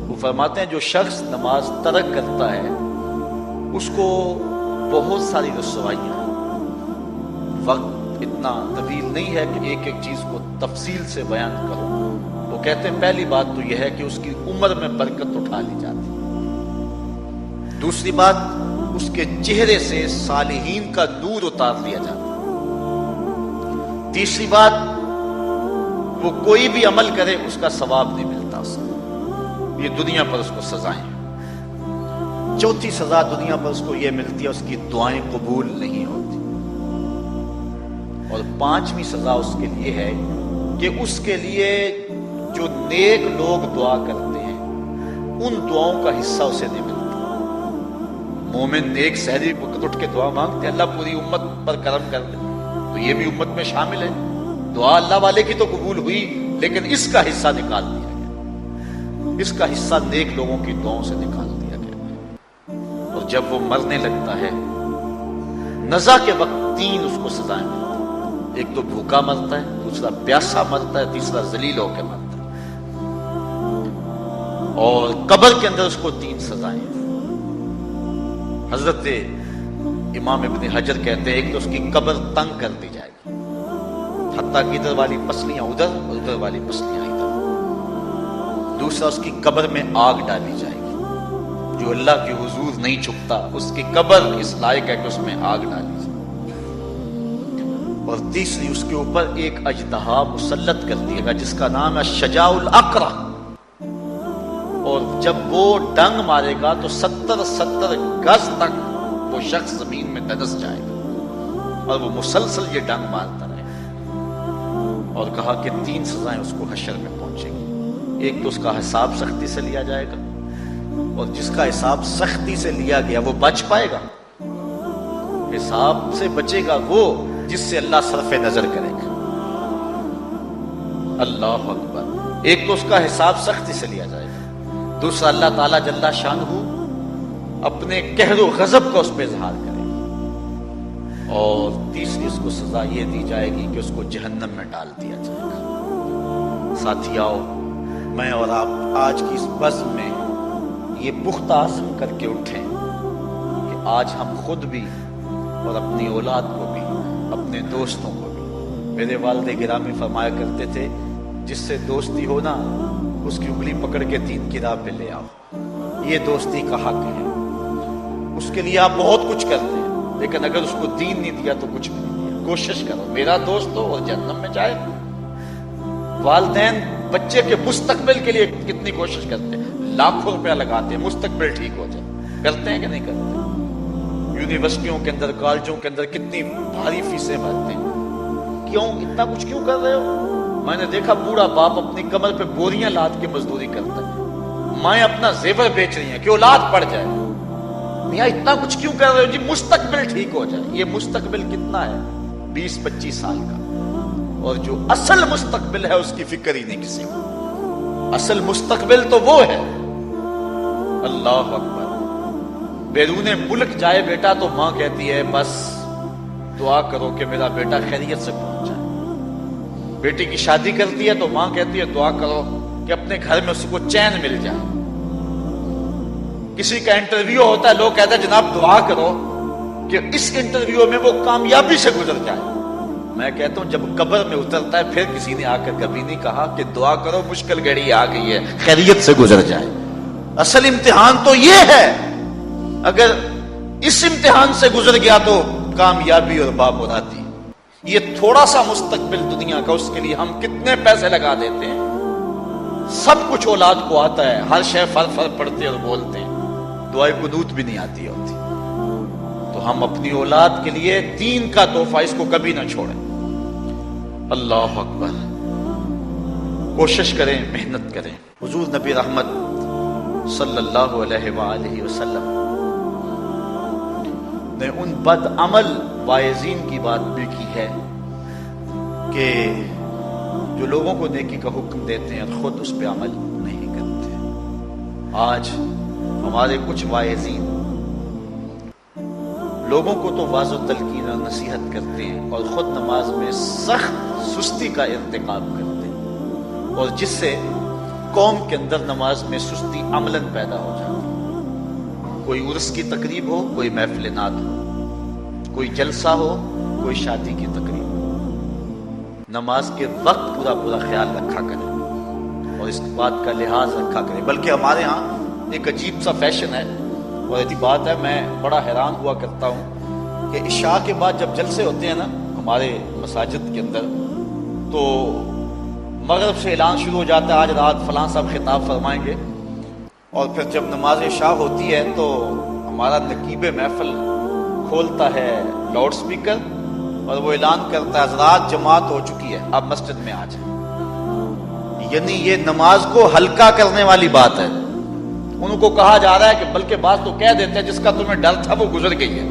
وہ فرماتے ہیں جو شخص نماز ترک کرتا ہے اس کو بہت ساری رسوائیاں ہیں۔ وقت اتنا طویل نہیں ہے کہ ایک ایک چیز کو تفصیل سے بیان کروں۔ وہ کہتے ہیں پہلی بات تو یہ ہے کہ اس کی عمر میں برکت اٹھا لی جاتی، دوسری بات اس کے چہرے سے صالحین کا نور اتار لیا جاتا، تیسری بات وہ کوئی بھی عمل کرے اس کا ثواب نہیں ملتا اس کو، یہ دنیا پر اس کو سزائیں ہیں۔ چوتھی سزا دنیا پر اس کو یہ ملتی ہے اس کی دعائیں قبول نہیں ہوتی، اور 5ویں سزا اس کے لیے ہے کہ اس کے لیے جو نیک لوگ دعا کرتے ہیں ان دعاؤں کا حصہ اسے نہیں ملتا۔ مومن نیک سحری وقت اٹھ کے دعا مانگتے ہیں اللہ پوری امت پر کرم کر دے، تو یہ بھی امت میں شامل ہے۔ دعا اللہ والے کی تو قبول ہوئی لیکن اس کا حصہ نکال دیا گیا، اس کا حصہ نیک لوگوں کی دعاؤں سے نکال دیا گیا۔ اور جب وہ مرنے لگتا ہے نزا کے وقت 3 اس کو سزائیں ملتی ہیں، ایک تو بھوکا مرتا ہے، دوسرا پیاسا مرتا ہے، تیسرا ذلیل ہو کے مرتا ہے۔ اور قبر کے اندر اس کو 3 سزائیں ہیں۔ حضرت امام ابن حجر کہتے ہیں ایک تو اس کی قبر تنگ کر دی جائے گی، حتیٰ کہ ادھر والی پسلیاں ادھر اور ادھر والی پسلیاں ادھر۔ دوسرا اس کی قبر میں آگ ڈالی جائے گی، جو اللہ کے حضور نہیں چھپتا اس کی قبر اس لائق ہے کہ اس میں آگ ڈالی جائے۔ اور تیسری اس کے اوپر ایک اژدہا مسلط کر دیا گا جس کا نام ہے شجاع الاقرع، اور جب وہ ڈنگ مارے گا تو 70 گز تک وہ شخص زمین میں دنس جائے گا اور وہ مسلسل یہ ڈنگ مارتا رہے گا۔ اور کہا کہ 3 سزائیں اس کو حشر میں پہنچے گی، ایک تو اس کا حساب سختی سے لیا جائے گا، اور جس کا حساب سختی سے لیا گیا وہ بچ پائے گا، حساب سے بچے گا وہ جس سے اللہ صرف نظر کرے گا۔ اللہ اکبر۔ ایک تو اس کا حساب سختی سے لیا جائے گا، دوسرا اللہ تعالیٰ جل شانہ اپنے قہر و غضب کا اس پہ اظہار کرے گا، اور تیسری اس کو سزا یہ دی جائے گی کہ اس کو جہنم میں ڈال دیا جائے گا۔ ساتھیو، میں اور آپ آج کی اس بزم میں یہ پختہ عزم کر کے اٹھیں کہ آج ہم خود بھی اور اپنی اولاد کو بھی، اپنے دوستوں کو بھی، میرے والد گرامی فرمایا کرتے تھے جس سے دوستی ہو نا اس کی انگلی پکڑ کے دین کی راہ پہ لے آؤ، یہ دوستی کا حق ہے۔ اس کے لیے آپ بہت کچھ کرتے ہیں لیکن اگر اس کو دین نہیں دیا تو کچھ بھی نہیں دیا۔ کوشش کرو میرا دوست ہو اور جہنم میں جائے۔ والدین بچے کے مستقبل کے لیے کتنی کوشش کرتے ہیں، لاکھوں روپیہ لگاتے ہیں مستقبل ٹھیک ہو جائے، کرتے ہیں کہ نہیں کرتے؟ یونیورسٹیوں کے اندر، کالجوں کے اندر کتنی بھاری فیسیں بھرتے ہیں، کیوں اتنا کچھ کیوں کر رہے ہو؟ میں نے دیکھا بوڑھا باپ اپنی کمر پہ بوریاں لاد کے مزدوری کرتا ہے، مائیں اپنا زیور بیچ رہی ہیں کہ اولاد پڑ جائے۔ میاں اتنا کچھ کیوں کر رہے ہو؟ جی مستقبل ٹھیک ہو جائے۔ یہ مستقبل کتنا ہے؟ 20-25 سال کا، اور جو اصل مستقبل ہے اس کی فکر ہی نہیں کسی کو۔ اصل مستقبل تو وہ ہے، اللہ اکبر۔ بیرون ملک جائے بیٹا تو ماں کہتی ہے بس دعا کرو کہ میرا بیٹا خیریت سے پہنچ جائے۔ بیٹی کی شادی کرتی ہے تو ماں کہتی ہے دعا کرو کہ اپنے گھر میں اس کو چین مل جائے۔ کسی کا انٹرویو ہوتا ہے، لوگ کہتے ہیں جناب دعا کرو کہ اس انٹرویو میں وہ کامیابی سے گزر جائے۔ میں کہتا ہوں جب قبر میں اترتا ہے پھر کسی نے آ کر کبھی نہیں کہا کہ دعا کرو مشکل گھڑی آ گئی ہے خیریت سے گزر جائے۔ اصل امتحان تو یہ ہے، اگر اس امتحان سے گزر گیا تو کامیابی اور بامرادی۔ یہ تھوڑا سا مستقبل دنیا کا، اس کے لیے ہم کتنے پیسے لگا دیتے ہیں، سب کچھ اولاد کو آتا ہے، ہر شے فر پڑھتے اور بولتے ہیں، دعائے قنوت بھی نہیں آتی ہوتی. تو ہم اپنی اولاد کے لیے دین کا تحفہ اس کو کبھی نہ چھوڑیں. اللہ اکبر. کوشش کریں، محنت کریں. حضور نبی رحمت صلی اللہ علیہ وآلہ وسلم نے ان بد عمل واعظین کی بات بھی کی ہے کہ جو لوگوں کو نیکی کا حکم دیتے ہیں اور خود اس پہ عمل نہیں کرتے. آج ہمارے کچھ واعظین لوگوں کو تو واضح و تلقین اور نصیحت کرتے ہیں اور خود نماز میں سخت سستی کا ارتکاب کرتے ہیں، اور جس سے قوم کے اندر نماز میں سستی عملاً پیدا ہو جاتی ہے. کوئی عرس کی تقریب ہو، کوئی محفل نعت ہو، کوئی جلسہ ہو، کوئی شادی کی تقریب ہو، نماز کے وقت پورا خیال رکھا کریں اور اس بات کا لحاظ رکھا کریں. بلکہ ہمارے ہاں ایک عجیب سا فیشن ہے اور ایسی بات ہے، میں بڑا حیران ہوا کرتا ہوں کہ عشاء کے بعد جب جلسے ہوتے ہیں نا ہمارے مساجد کے اندر، تو مغرب سے اعلان شروع ہو جاتا ہے آج رات فلاں صاحب خطاب فرمائیں گے، اور پھر جب نماز عشاء ہوتی ہے تو ہمارا نقیب محفل کھولتا ہے لاؤڈ سپیکر اور وہ اعلان کرتا ہے حضرات جماعت ہو چکی ہے، آپ مسجد میں آ جائیں. یعنی یہ نماز کو ہلکا کرنے والی بات ہے. ان کو کہا جا رہا ہے کہ بلکہ بعض تو کہہ دیتے ہیں جس کا تمہیں ڈر تھا وہ گزر گئی ہے،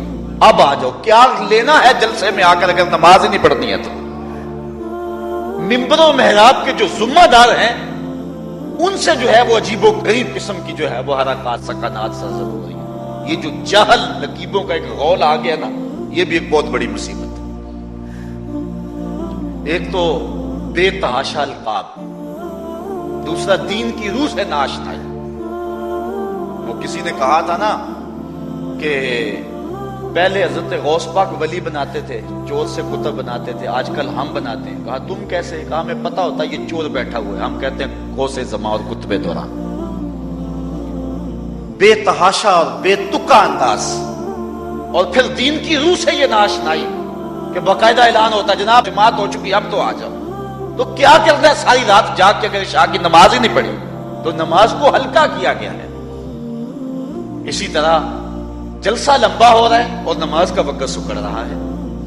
اب آ جاؤ. کیا لینا ہے جلسے میں آ کر اگر نماز ہی نہیں پڑھنی ہے تو؟ ممبر و محراب کے جو ذمہ دار ہیں ان سے جو ہے وہ عجیب و غریب قسم کی جو ہے وہ حرکات سکنات سرزد ہو رہی ہے. یہ جو جہل نقیبوں کا ایک غول آ گیا نا، یہ بھی ایک بہت بڑی مصیبت ہے. ایک تو بے تحاشا القاب، دوسرا دین کی روح سے ناشنائی. وہ کسی نے کہا تھا نا کہ پہلے حضرت غوث پاک ولی بناتے تھے، چور سے کتب بناتے تھے، آج کل ہم بناتے ہیں. کہا تم کیسے؟ کہا ہمیں پتا ہوتا ہے یہ چور بیٹھا ہوا ہے، ہم کہتے ہیں غوث زماں اور کتب دوران. بے تحاشا اور بے تکا انداز. اور پھر دین کی روح سے یہ ناشنائی کہ باقاعدہ اعلان ہوتا ہے جناب جماعت ہو چکی اب تو آ جاؤ. تو کیا کرنا ہے ساری رات جاگ کے اگر عشاء کی نماز ہی نہیں پڑھی تو نماز کو ہلکا کیا گیا ہے. اسی طرح جلسہ لمبا ہو رہا ہے اور نماز کا وقت سکڑ رہا ہے.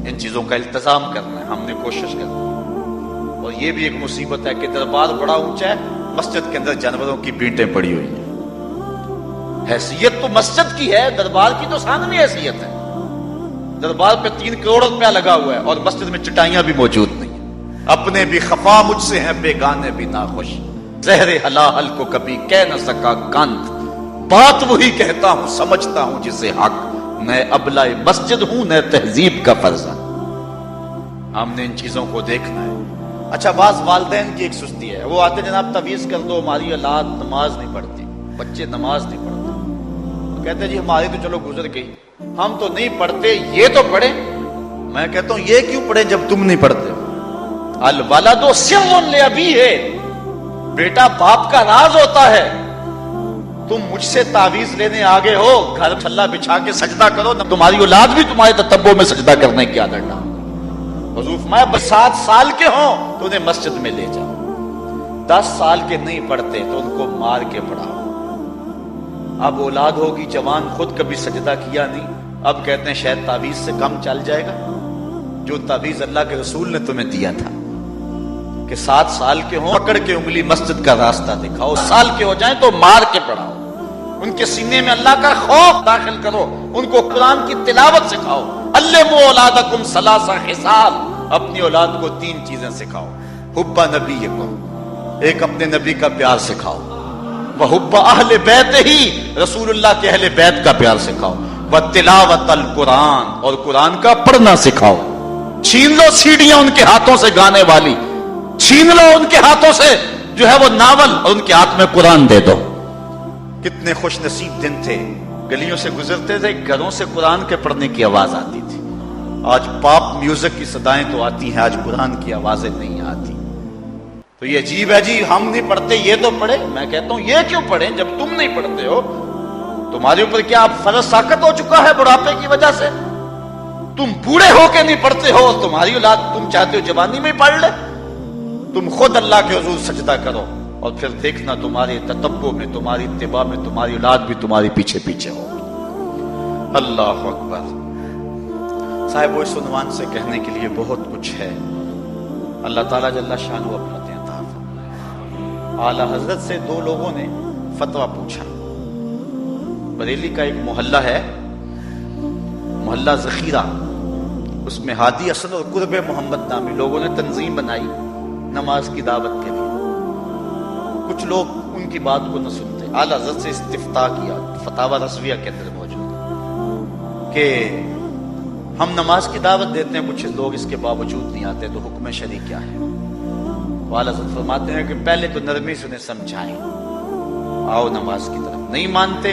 ان چیزوں کا التزام کرنا ہے، ہم نے کوشش کرنی ہے. اور یہ بھی ایک مصیبت ہے کہ دربار بڑا اونچا ہے، مسجد کے اندر جانوروں کی بینٹیں پڑی ہوئی ہیں. حیثیت تو مسجد کی ہے، دربار کی تو ثانوی حیثیت ہے. دربار پہ 3 کروڑ روپیہ لگا ہوا ہے اور مسجد میں چٹائیاں بھی موجود نہیں ہیں. اپنے بھی خفا مجھ سے ہیں، بیگانے بھی ناخوش. زہر حلال کو کبھی کہہ نہ سکا کانت، بات وہی کہتا ہوں سمجھتا ہوں جسے حق. نئے ابلہ مسجد ہوں نئے تہذیب کا فرزہ. ہم نے ان چیزوں کو دیکھنا ہے. اچھا، بعض والدین کی ایک سستی ہے، وہ آتے جناب تعویذ کر دو، ہماری اولاد نماز نہیں پڑھتی، بچے نماز نہیں پڑھتے. وہ کہتے ہیں جی ہماری تو چلو گزر گئی، ہم تو نہیں پڑھتے، یہ تو پڑھیں. میں کہتا ہوں یہ کیوں پڑھیں جب تم نہیں پڑھتے؟ الولد سر لابیہ، بیٹا باپ کا راز ہوتا ہے. تم مجھ سے تعویذ لینے آگے ہو، گھر چھلا بچھا کے سجدہ کرو، تمہاری اولاد بھی تمہارے تتبع میں سجدہ کرنے کی عادت ڈالو. حضور فرمایا 7 سال کے ہوں تو انہیں مسجد میں لے جاؤ، 10 سال کے نہیں پڑھتے تو ان کو مار کے پڑھاؤ. اب اولاد ہوگی جوان، خود کبھی سجدہ کیا نہیں، اب کہتے ہیں شاید تعویذ سے کم چل جائے گا. جو تعویذ اللہ کے رسول نے تمہیں دیا تھا کہ 7 سال کے ہوں پکڑ کے انگلی مسجد کا راستہ دکھاؤ، سال کے ہو جائیں تو مار کے پڑھاؤ، ان کے سینے میں اللہ کا خوف داخل کرو، ان کو قرآن کی تلاوت سکھاؤ. علموا اولادکم 3 خصال، اپنی اولاد کو 3 چیزیں سکھاؤ. حب نبیکم، ایک اپنے نبی کا پیار سکھاؤ. وحب اہل بیت ہی، رسول اللہ کے اہل بیت کا پیار سکھاؤ. وتلاوت القرآن، اور قرآن کا پڑھنا سکھاؤ. چھین لو سیڑیاں ان کے ہاتھوں سے گانے والی، چھین لو ان کے ہاتھوں سے جو ہے وہ ناول، اور ان کے ہاتھ میں قرآن دے دو. کتنے خوش نصیب دن تھے، گلیوں سے گزرتے تھے، گھروں سے قرآن کے پڑھنے کی آواز آتی تھی. آج پاپ میوزک کی صدائیں تو آتی ہیں، آج قرآن کی آوازیں نہیں آتی. تو یہ عجیب ہے جی، ہم نہیں پڑھتے یہ تو پڑھے. میں کہتا ہوں یہ کیوں پڑھیں جب تم نہیں پڑھتے ہو؟ تمہارے اوپر کیا اب فرض ساقط ہو چکا ہے بڑھاپے کی وجہ سے؟ تم بوڑھے ہو کے نہیں پڑھتے ہو، تمہاری اولاد تم چاہتے ہو جوانی میں ہی پڑھ لے. تم خود اللہ کے حضور سجدہ کرو اور پھر دیکھنا تمہارے تتبع میں، تمہاری اتباع میں تمہاری اولاد بھی تمہاری پیچھے پیچھے ہو۔ اللہ اکبر۔ صاحب اس عنوان سے کہنے کے لیے بہت کچھ ہے۔ اللہ تعالیٰ جل شانہ اپنا عطا فرمائے۔ اعلیٰ حضرت سے دو لوگوں نے فتویٰ پوچھا۔ بریلی کا ایک محلہ ہے، محلہ ذخیرہ، اس میں ہادی اسد اور قرب محمد نامی لوگوں نے تنظیم بنائی نماز کی دعوت کے لیے۔ کچھ لوگ ان کی بات کو نہ سنتے، اعلیٰ حضرت سے استفتاء کیا، فتاوی رضویہ کے اندر موجود کہ ہم نماز کی دعوت دیتے ہیں، کچھ لوگ اس کے باوجود نہیں آتے، تو حکم شرعی کیا ہے؟ اعلیٰ حضرت فرماتے ہیں کہ پہلے تو نرمی سے انہیں سمجھائیں، آؤ نماز کی طرف۔ نہیں مانتے،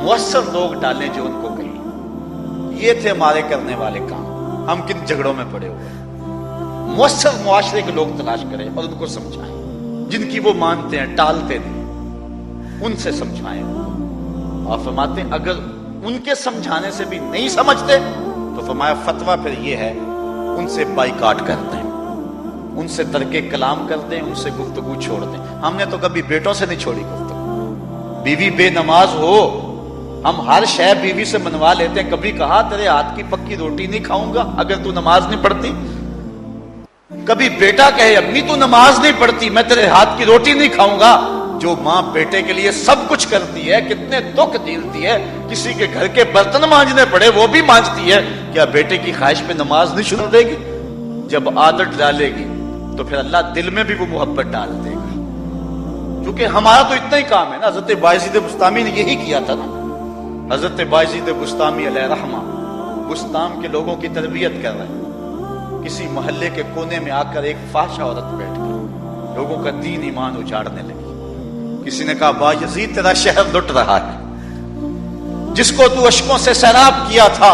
مؤثر لوگ ڈالیں جو ان کو کہیں۔ یہ تھے ہمارے کرنے والے کام۔ ہم کن جھگڑوں میں پڑے ہوئے ہیں؟ مؤثر معاشرے کے لوگ تلاش کریں اور ان کو سمجھائیں، جن کی وہ مانتے ہیں، ٹالتے نہیں، ان سے سمجھائیں۔ آپ فرماتے ہیں اگر ان کے سمجھانے سے بھی نہیں سمجھتے تو فرمایا فتویٰ پھر یہ ہے ان سے بائیکاٹ کر دیں، ان سے ترک کلام کر دیں، ان سے گفتگو چھوڑ دیں۔ ہم نے تو کبھی بیٹوں سے نہیں چھوڑی گفتگو، بیوی بے نماز ہو ہم ہر شے بیوی سے منوا لیتے ہیں۔ کبھی کہا تیرے ہاتھ کی پکی روٹی نہیں کھاؤں گا اگر تو نماز نہیں پڑھتی؟ کبھی بیٹا کہے امی تو نماز نہیں پڑھتی، میں تیرے ہاتھ کی روٹی نہیں کھاؤں گا؟ جو ماں بیٹے کے لیے سب کچھ کرتی ہے، کتنے دکھ جھیلتی ہے، کسی کے گھر کے برتن مانجنے پڑے وہ بھی مانجتی ہے، کیا بیٹے کی خواہش پہ نماز نہیں شروع دے گی؟ جب عادت ڈالے گی تو پھر اللہ دل میں بھی وہ محبت ڈال دے گا۔ کیونکہ ہمارا تو اتنا ہی کام ہے نا۔ حضرت بایزید بسطامی نے یہی کیا تھا نا۔ حضرت بایزید بسطامی علیہ رحمہ بسطام کے لوگوں کی تربیت کر رہے ہیں۔ کسی محلے کے کونے میں آ کر ایک فاحشہ عورت بیٹھ گئی، لوگوں کا دین ایمان اجاڑنے لگی۔ کسی نے کہا بایزید تیرا شہر لٹ رہا ہے، جس کو تو اشکوں سے سیراب کیا تھا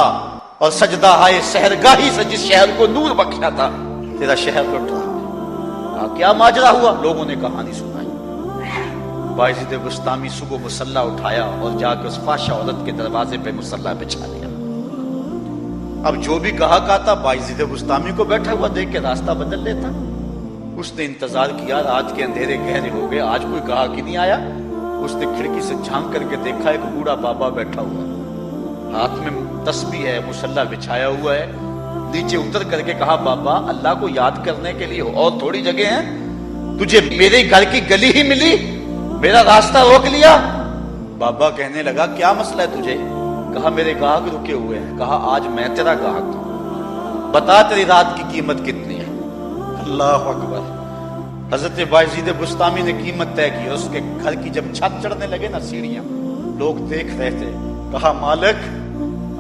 اور سجدہ ہائے سحرگاہی سے جس شہر کو نور بخشا تھا، تیرا شہر لٹ رہا ہے۔ کیا ماجرا ہوا؟ لوگوں نے کہانی سنائی۔ بایزید بسطامی صبح مصلی اٹھایا اور جا کے اس فاحشہ عورت کے دروازے پہ مصلی بچھا لیا۔ اب جو بھی گاہک آتا بایزید بسطامی کو بیٹھا ہوا دیکھ کے راستہ بدل لیتا۔ اس نے انتظار کیا، رات کے اندھیرے گہرے ہو گئے، آج کوئی گاہک ہی نہیں آیا۔ اس نے کھڑکی سے جھانک کر کے دیکھا ایک بوڑھا بابا بیٹھا ہوا ہے، ہاتھ میں تسبیح ہے، مصلی بچھایا ہوا ہے۔ نیچے اتر کر کے کہا بابا اللہ کو یاد کرنے کے لیے اور تھوڑی جگہ ہیں؟ تجھے میرے گھر کی گلی ہی ملی، میرا راستہ روک لیا؟ بابا کہنے لگا کیا مسئلہ ہے تجھے؟ کہا میرے گاہک رکے ہوئے ہیں۔ کہا آج میں تیرا گاہک ہوں، بتا تیری رات کی قیمت کتنی ہے؟ اللہ اکبر۔ حضرت بایزید بسطامی نے قیمت طے کی، اس کے گھر کی جب چھت چڑھنے لگے نا سیڑھیاں، لوگ دیکھ رہے تھے۔ کہا مالک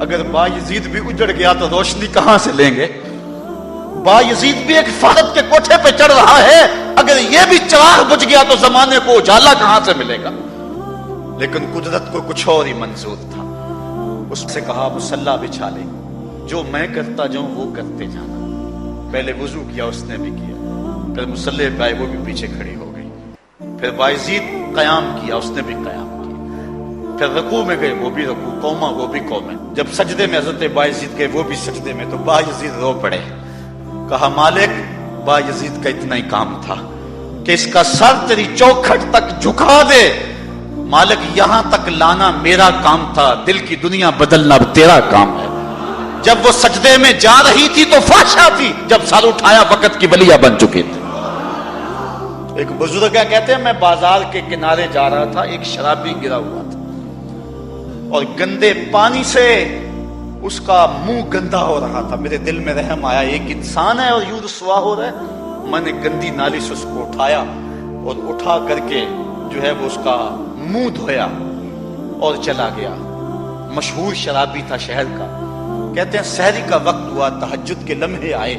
اگر بایزید بھی اجڑ گیا تو روشنی کہاں سے لیں گے؟ بایزید بھی ایک فرد کے کوٹھے پہ چڑھ رہا ہے، اگر یہ بھی چراغ بجھ گیا تو زمانے کو اجالا کہاں سے ملے گا؟ لیکن قدرت کو کچھ اور ہی منظور تھا۔ اس سے کہا مصلی بچھا لے، جو میں کرتا جاؤں وہ کرتے جانا۔ پہلے وضو کیا، اس نے بھی کیا، پھر مصلی پہ آئے، وہ بھی پیچھے کھڑی ہو گئی۔ پھر بایزید قیام کیا، اس نے بھی قیام کیا۔ پھر رکوع میں گئے، وہ بھی رکوع، قوما وہ بھی قومیں۔ جب سجدے میں حضرت بایزید گئے، وہ بھی سجدے میں، تو بایزید رو پڑے۔ کہا مالک بایزید کا اتنا ہی کام تھا کہ اس کا سر تیری چوکھٹ تک جھکا دے، مالک یہاں تک لانا میرا کام تھا، دل کی دنیا بدلنا اب تیرا کام ہے۔ جب وہ سجدے میں جا رہی تھی تو فحشہ تھی، جب سر اٹھایا وقت کی ولیہ بن چکی تھی۔ ایک بزرگ ہے کہتے ہیں میں بازار کے کنارے جا رہا تھا، ایک شرابی گرا ہوا تھا اور گندے پانی سے اس کا منہ گندا ہو رہا تھا۔ میرے دل میں رحم آیا، ایک انسان ہے اور یوں رسوا ہو رہا ہے۔ میں نے گندی نالی سے اس کو اٹھایا اور اٹھا کر کے جو ہے وہ اس کا منہ دھویا اور چلا گیا۔ مشہور شرابی تھا شہر کا۔ کہتے ہیں سحری کا وقت ہوا، تہجد کے لمحے آئے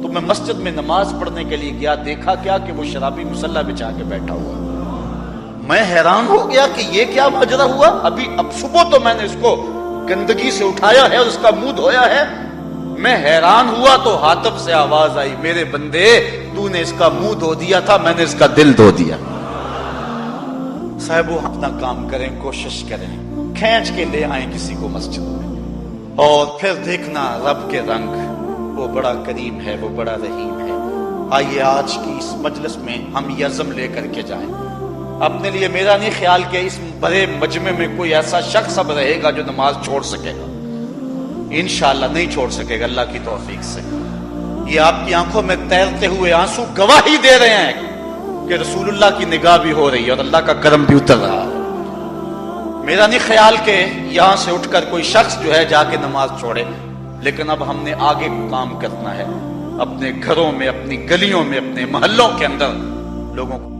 تو میں مسجد میں نماز پڑھنے کے لیے گیا، دیکھا کیا کہ وہ شرابی مصلی بچھا کے بیٹھا ہوا۔ میں حیران ہو گیا کہ یہ کیا ماجرا ہوا۔ اب صبح تو میں نے اس کو گندگی سے اٹھایا ہے اور اس کا منہ دھویا ہے۔ میں حیران ہوا تو حاتب سے آواز آئی میرے بندے تو نے اس کا منہ دھو دیا تھا، میں نے اس کا دل دھو دیا۔ صاحب وہ اپنا کام کریں، کوشش کریں، کھینچ کے لے آئیں کسی کو مسجد میں، اور پھر دیکھنا رب کے رنگ، وہ بڑا کریم ہے، وہ بڑا رحیم ہے۔ آئیے آج کی اس مجلس میں ہم یہ عزم لے کر کے جائیں. اپنے لیے میرا نہیں خیال کہ اس بڑے مجمع میں کوئی ایسا شخص اب رہے گا جو نماز چھوڑ سکے گا. انشاءاللہ نہیں چھوڑ سکے گا اللہ کی توفیق سے. یہ آپ کی آنکھوں میں تیرتے ہوئے آنسو گواہی دے رہے ہیں کہ رسول اللہ کی نگاہ بھی ہو رہی ہے اور اللہ کا کرم بھی اتر رہا ہے. میرا نہیں خیال کہ یہاں سے اٹھ کر کوئی شخص جو ہے جا کے نماز چھوڑے، لیکن اب ہم نے آگے کام کرنا ہے. اپنے گھروں میں، اپنی گلیوں میں، اپنے محلوں کے اندر لوگوں کو